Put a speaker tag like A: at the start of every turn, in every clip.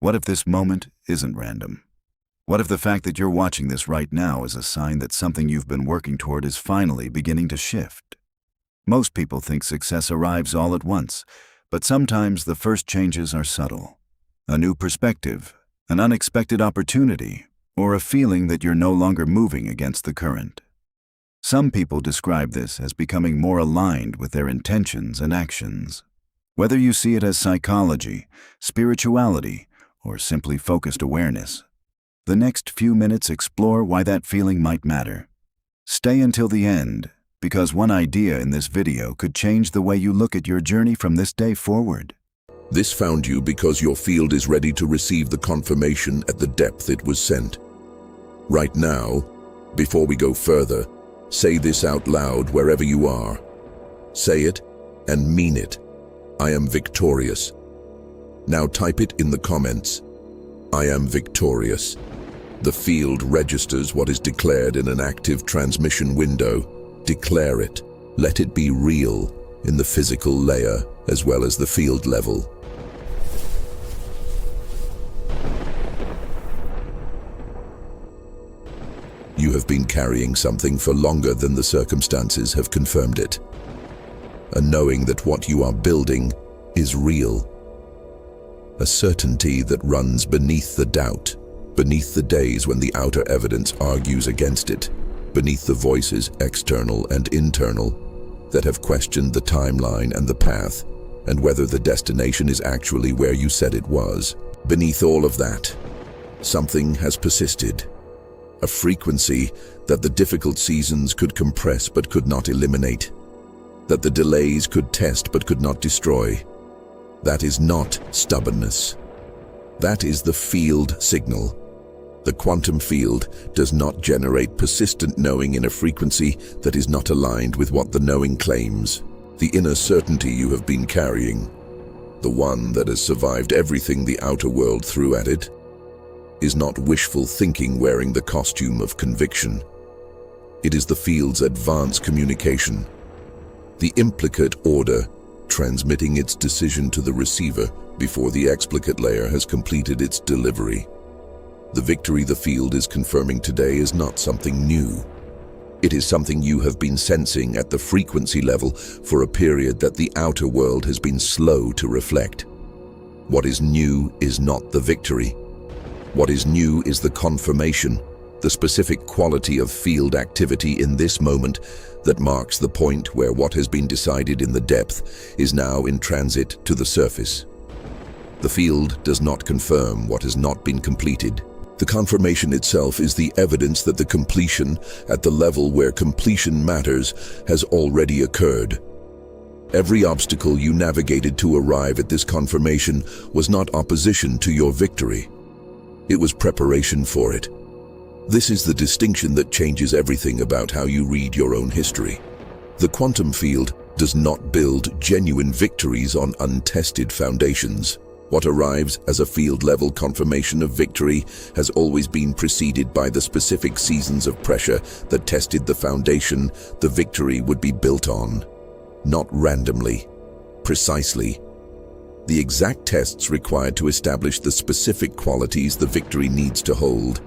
A: What if this moment isn't random? What if the fact that you're watching this right now is a sign that something you've been working toward is finally beginning to shift? Most people think success arrives all at once, but sometimes the first changes are subtle. A new perspective, an unexpected opportunity, or a feeling that you're no longer moving against the current. Some people describe this as becoming more aligned with their intentions and actions. Whether you see it as psychology, spirituality, or simply focused awareness, the next few minutes explore why that feeling might matter. Stay until the end, because one idea in this video could change the way you look at your journey from this day forward.
B: This found you because your field is ready to receive the confirmation at the depth it was sent. Right now, before we go further, say this out loud wherever you are. Say it and mean it. I am victorious. Now type it in the comments. I am victorious. The field registers what is declared in an active transmission window. Declare it. Let it be real in the physical layer as well as the field level. You have been carrying something for longer than the circumstances have confirmed it. A knowing that what you are building is real. A certainty that runs beneath the doubt, beneath the days when the outer evidence argues against it, beneath the voices, external and internal, that have questioned the timeline and the path, and whether the destination is actually where you said it was. Beneath all of that, something has persisted. A frequency that the difficult seasons could compress but could not eliminate, that the delays could test but could not destroy. That is not stubbornness. That is the field signal. The quantum field does not generate persistent knowing in a frequency that is not aligned with what the knowing claims. The inner certainty you have been carrying, the one that has survived everything the outer world threw at it, is not wishful thinking wearing the costume of conviction. It is the field's advanced communication, the implicate order transmitting its decision to the receiver before the explicate layer has completed its delivery. The victory the field is confirming today is not something new. It is something you have been sensing at the frequency level for a period that the outer world has been slow to reflect. What is new is not the victory. What is new is the confirmation, the specific quality of field activity in this moment that marks the point where what has been decided in the depth is now in transit to the surface. The field does not confirm what has not been completed. The confirmation itself is the evidence that the completion at the level where completion matters has already occurred. Every obstacle you navigated to arrive at this confirmation was not opposition to your victory. It was preparation for it. This is the distinction that changes everything about how you read your own history. The quantum field does not build genuine victories on untested foundations. What arrives as a field-level confirmation of victory has always been preceded by the specific seasons of pressure that tested the foundation the victory would be built on. Not randomly, precisely. The exact tests required to establish the specific qualities the victory needs to hold.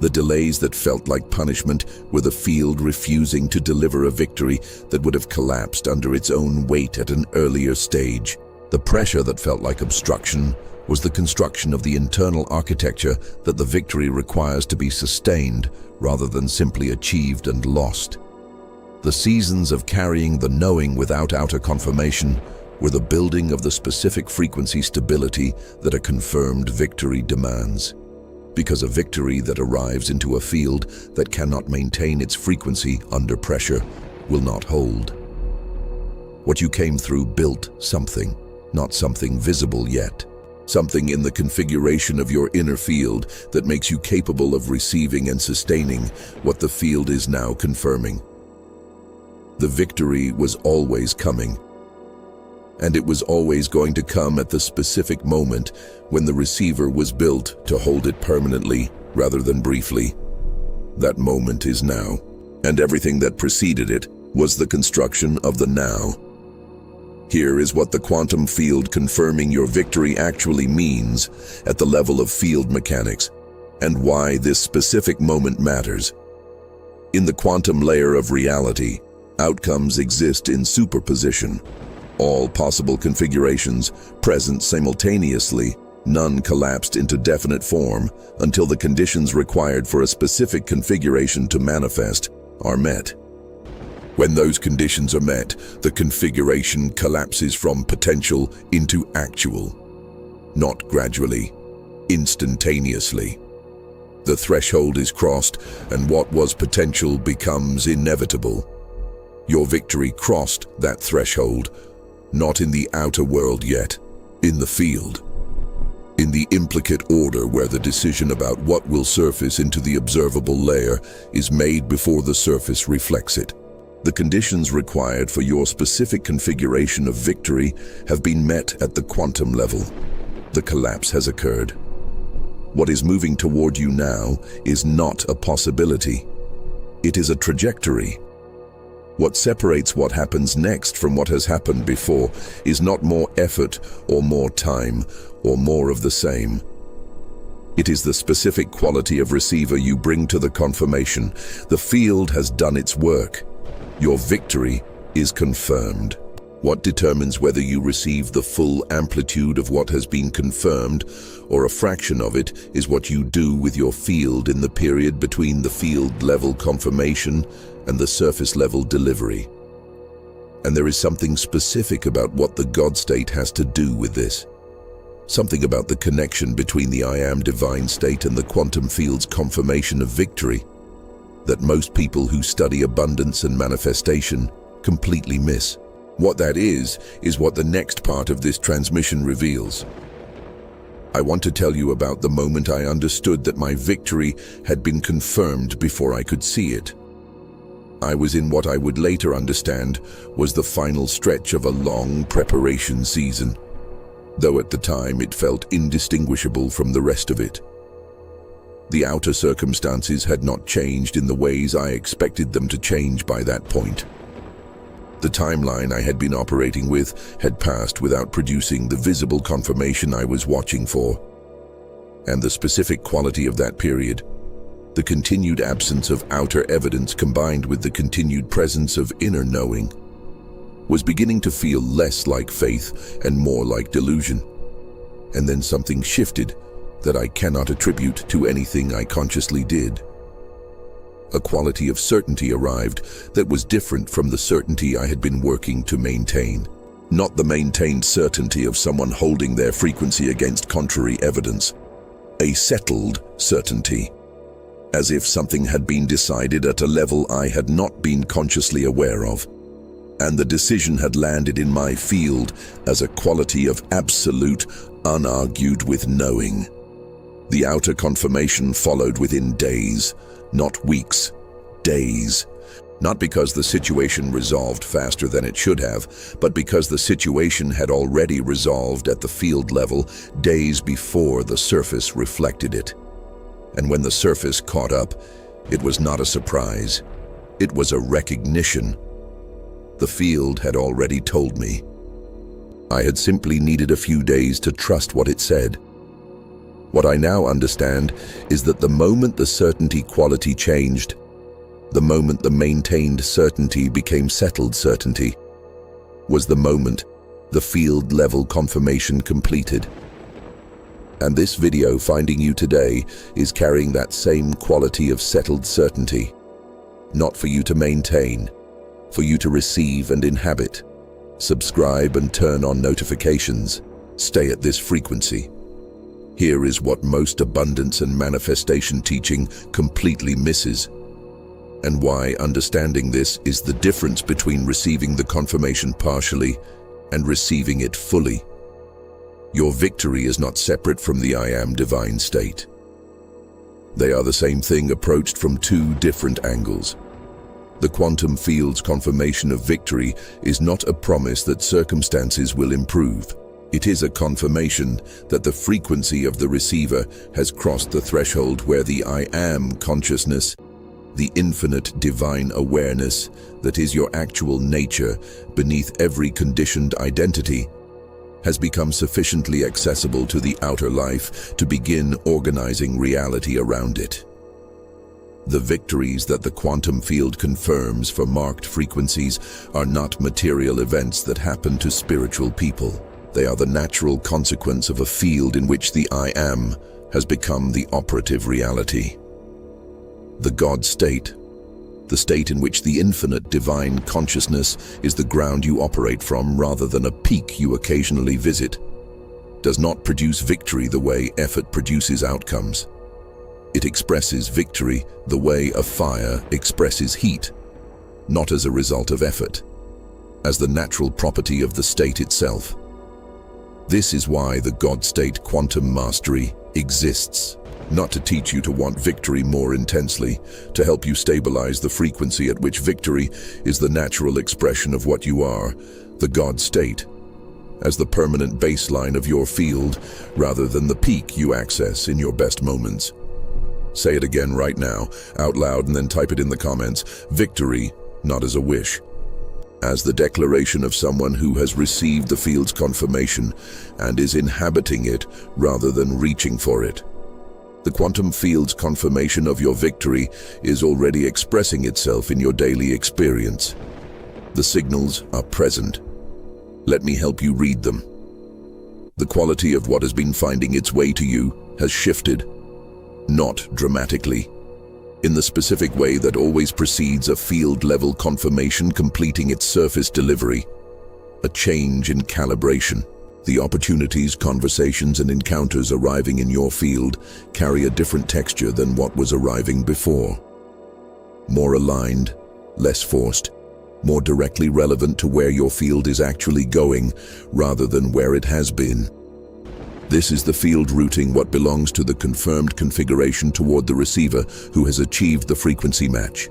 B: The delays that felt like punishment were the field refusing to deliver a victory that would have collapsed under its own weight at an earlier stage. The pressure that felt like obstruction was the construction of the internal architecture that the victory requires to be sustained rather than simply achieved and lost. The seasons of carrying the knowing without outer confirmation were the building of the specific frequency stability that a confirmed victory demands. Because a victory that arrives into a field that cannot maintain its frequency under pressure will not hold. What you came through built something, not something visible yet. Something in the configuration of your inner field that makes you capable of receiving and sustaining what the field is now confirming. The victory was always coming. And it was always going to come at the specific moment when the receiver was built to hold it permanently rather than briefly. That moment is now, and everything that preceded it was the construction of the now. Here is what the quantum field confirming your victory actually means at the level of field mechanics, and why this specific moment matters. In the quantum layer of reality, outcomes exist in superposition. All possible configurations present simultaneously, none collapsed into definite form until the conditions required for a specific configuration to manifest are met. When those conditions are met, the configuration collapses from potential into actual. Not gradually, instantaneously. The threshold is crossed, and what was potential becomes inevitable. Your victory crossed that threshold, not in the outer world yet, in the field. In the implicate order where the decision about what will surface into the observable layer is made before the surface reflects it. The conditions required for your specific configuration of victory have been met at the quantum level. The collapse has occurred. What is moving toward you now is not a possibility. It is a trajectory. What separates what happens next from what has happened before is not more effort or more time or more of the same. It is the specific quality of receiver you bring to the confirmation. The field has done its work. Your victory is confirmed. What determines whether you receive the full amplitude of what has been confirmed or a fraction of it is what you do with your field in the period between the field level confirmation and the surface level delivery. And there is something specific about what the God state has to do with this. Something about the connection between the I am divine state and the quantum field's confirmation of victory that most people who study abundance and manifestation completely miss. What that is what the next part of this transmission reveals. I want to tell you about the moment I understood that my victory had been confirmed before I could see it. I was in what I would later understand was the final stretch of a long preparation season, though at the time it felt indistinguishable from the rest of it. The outer circumstances had not changed in the ways I expected them to change by that point. The timeline I had been operating with had passed without producing the visible confirmation I was watching for. And the specific quality of that period, the continued absence of outer evidence combined with the continued presence of inner knowing, was beginning to feel less like faith and more like delusion. And then something shifted that I cannot attribute to anything I consciously did. A quality of certainty arrived that was different from the certainty I had been working to maintain. Not the maintained certainty of someone holding their frequency against contrary evidence. A settled certainty. As if something had been decided at a level I had not been consciously aware of. And the decision had landed in my field as a quality of absolute, unargued with knowing. The outer confirmation followed within days, not weeks, days. Not because the situation resolved faster than it should have, but because the situation had already resolved at the field level days before the surface reflected it. And when the surface caught up, it was not a surprise. It was a recognition. The field had already told me. I had simply needed a few days to trust what it said. What I now understand is that the moment the certainty quality changed, the moment the maintained certainty became settled certainty, was the moment the field level confirmation completed. And this video finding you today is carrying that same quality of settled certainty, not for you to maintain, for you to receive and inhabit. Subscribe and turn on notifications. Stay at this frequency. Here is what most abundance and manifestation teaching completely misses, and why understanding this is the difference between receiving the confirmation partially and receiving it fully. Your victory is not separate from the I am divine state. They are the same thing approached from two different angles. The quantum field's confirmation of victory is not a promise that circumstances will improve. It is a confirmation that the frequency of the receiver has crossed the threshold where the I am consciousness The infinite divine awareness that is your actual nature beneath every conditioned identity, has become sufficiently accessible to the outer life to begin organizing reality around it. The victories that the quantum field confirms for marked frequencies are not material events that happen to spiritual people. They are the natural consequence of a field in which the I Am has become the operative reality. The God state, the state in which the infinite divine consciousness is the ground you operate from rather than a peak you occasionally visit, does not produce victory the way effort produces outcomes. It expresses victory the way a fire expresses heat, not as a result of effort, as the natural property of the state itself. This is why the God state quantum mastery exists. Not to teach you to want victory more intensely, to help you stabilize the frequency at which victory is the natural expression of what you are, the God state, as the permanent baseline of your field rather than the peak you access in your best moments. Say it again right now, out loud, and then type it in the comments. Victory, not as a wish, as the declaration of someone who has received the field's confirmation and is inhabiting it rather than reaching for it. The quantum field's confirmation of your victory is already expressing itself in your daily experience. The signals are present. Let me help you read them. The quality of what has been finding its way to you has shifted, not dramatically, in the specific way that always precedes a field-level confirmation completing its surface delivery, a change in calibration. The opportunities, conversations, and encounters arriving in your field carry a different texture than what was arriving before. More aligned, less forced, more directly relevant to where your field is actually going rather than where it has been. This is the field routing what belongs to the confirmed configuration toward the receiver who has achieved the frequency match.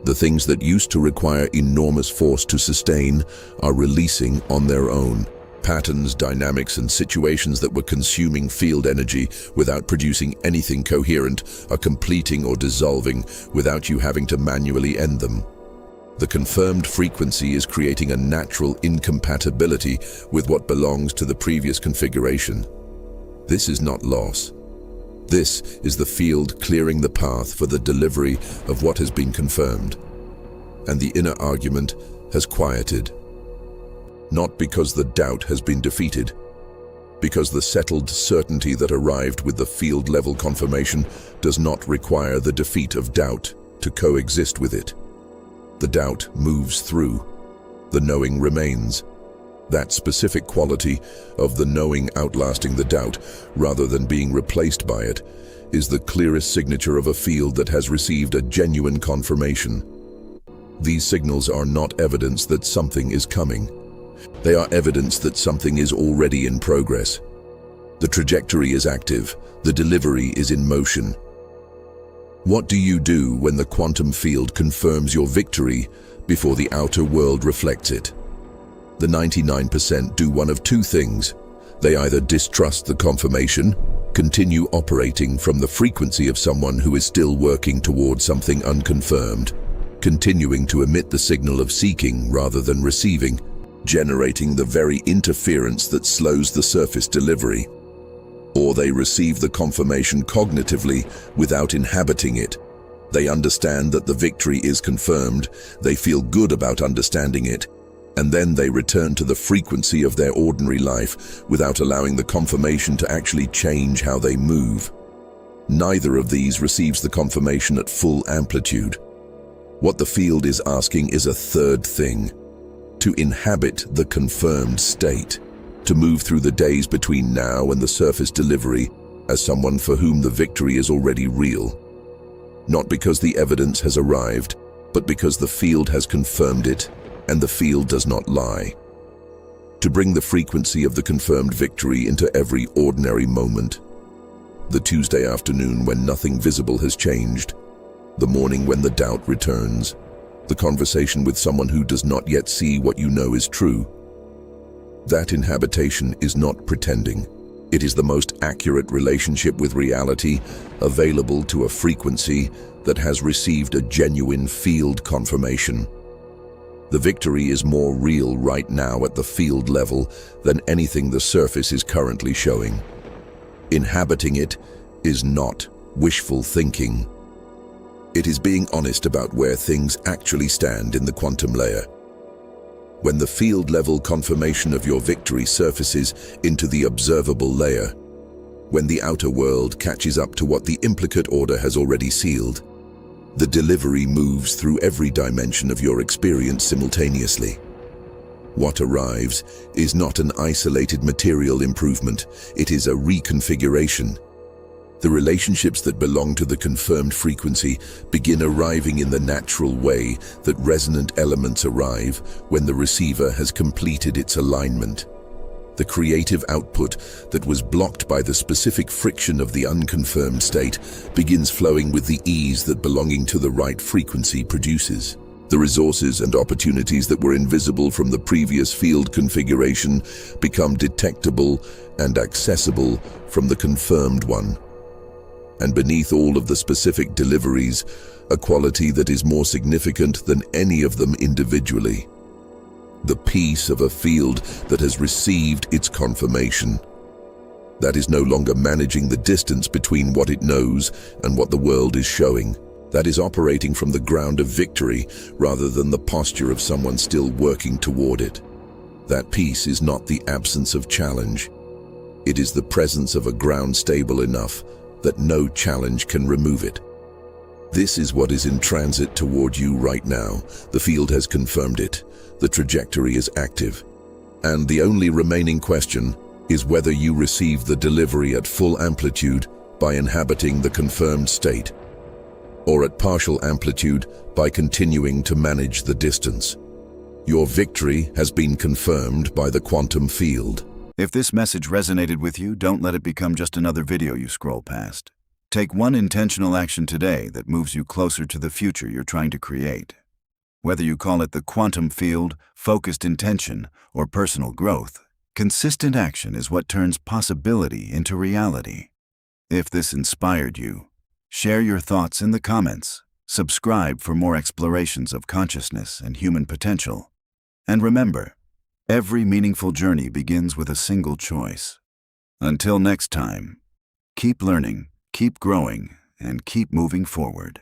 B: The things that used to require enormous force to sustain are releasing on their own. Patterns, dynamics, and situations that were consuming field energy without producing anything coherent are completing or dissolving without you having to manually end them. The confirmed frequency is creating a natural incompatibility with what belongs to the previous configuration. This is not loss. This is the field clearing the path for the delivery of what has been confirmed. And the inner argument has quieted. Not because the doubt has been defeated, because the settled certainty that arrived with the field-level confirmation does not require the defeat of doubt to coexist with it. The doubt moves through. The knowing remains. That specific quality of the knowing outlasting the doubt, rather than being replaced by it, is the clearest signature of a field that has received a genuine confirmation. These signals are not evidence that something is coming. They are evidence that something is already in progress. The trajectory is active. The delivery is in motion. What do you do when the quantum field confirms your victory before the outer world reflects it? The 99% do one of two things. They either distrust the confirmation, continue operating from the frequency of someone who is still working towards something unconfirmed, continuing to emit the signal of seeking rather than receiving, generating the very interference that slows the surface delivery. Or they receive the confirmation cognitively without inhabiting it. They understand that the victory is confirmed, they feel good about understanding it, and then they return to the frequency of their ordinary life without allowing the confirmation to actually change how they move. Neither of these receives the confirmation at full amplitude. What the field is asking is a third thing: to inhabit the confirmed state, to move through the days between now and the surface delivery as someone for whom the victory is already real. Not because the evidence has arrived, but because the field has confirmed it, and the field does not lie. To bring the frequency of the confirmed victory into every ordinary moment. The Tuesday afternoon when nothing visible has changed. The morning when the doubt returns. The conversation with someone who does not yet see what you know is true. That inhabitation is not pretending. It is the most accurate relationship with reality available to a frequency that has received a genuine field confirmation. The victory is more real right now at the field level than anything the surface is currently showing. Inhabiting it is not wishful thinking. It is being honest about where things actually stand in the quantum layer. When the field-level confirmation of your victory surfaces into the observable layer, when the outer world catches up to what the implicate order has already sealed, the delivery moves through every dimension of your experience simultaneously. What arrives is not an isolated material improvement, it is a reconfiguration. The relationships that belong to the confirmed frequency begin arriving in the natural way that resonant elements arrive when the receiver has completed its alignment. The creative output that was blocked by the specific friction of the unconfirmed state begins flowing with the ease that belonging to the right frequency produces. The resources and opportunities that were invisible from the previous field configuration become detectable and accessible from the confirmed one. And beneath all of the specific deliveries, a quality that is more significant than any of them individually. The peace of a field that has received its confirmation. That is no longer managing the distance between what it knows and what the world is showing. That is operating from the ground of victory rather than the posture of someone still working toward it. That peace is not the absence of challenge. It is the presence of a ground stable enough that no challenge can remove it. This is what is in transit toward you right now. The field has confirmed it. The trajectory is active. And the only remaining question is whether you receive the delivery at full amplitude by inhabiting the confirmed state, or at partial amplitude by continuing to manage the distance. Your victory has been confirmed by the quantum field.
A: If this message resonated with you, don't let it become just another video you scroll past. Take one intentional action today that moves you closer to the future you're trying to create. Whether you call it the quantum field, focused intention, or personal growth, consistent action is what turns possibility into reality. If this inspired you, share your thoughts in the comments, subscribe for more explorations of consciousness and human potential. And remember, every meaningful journey begins with a single choice. Until next time, keep learning, keep growing, and keep moving forward.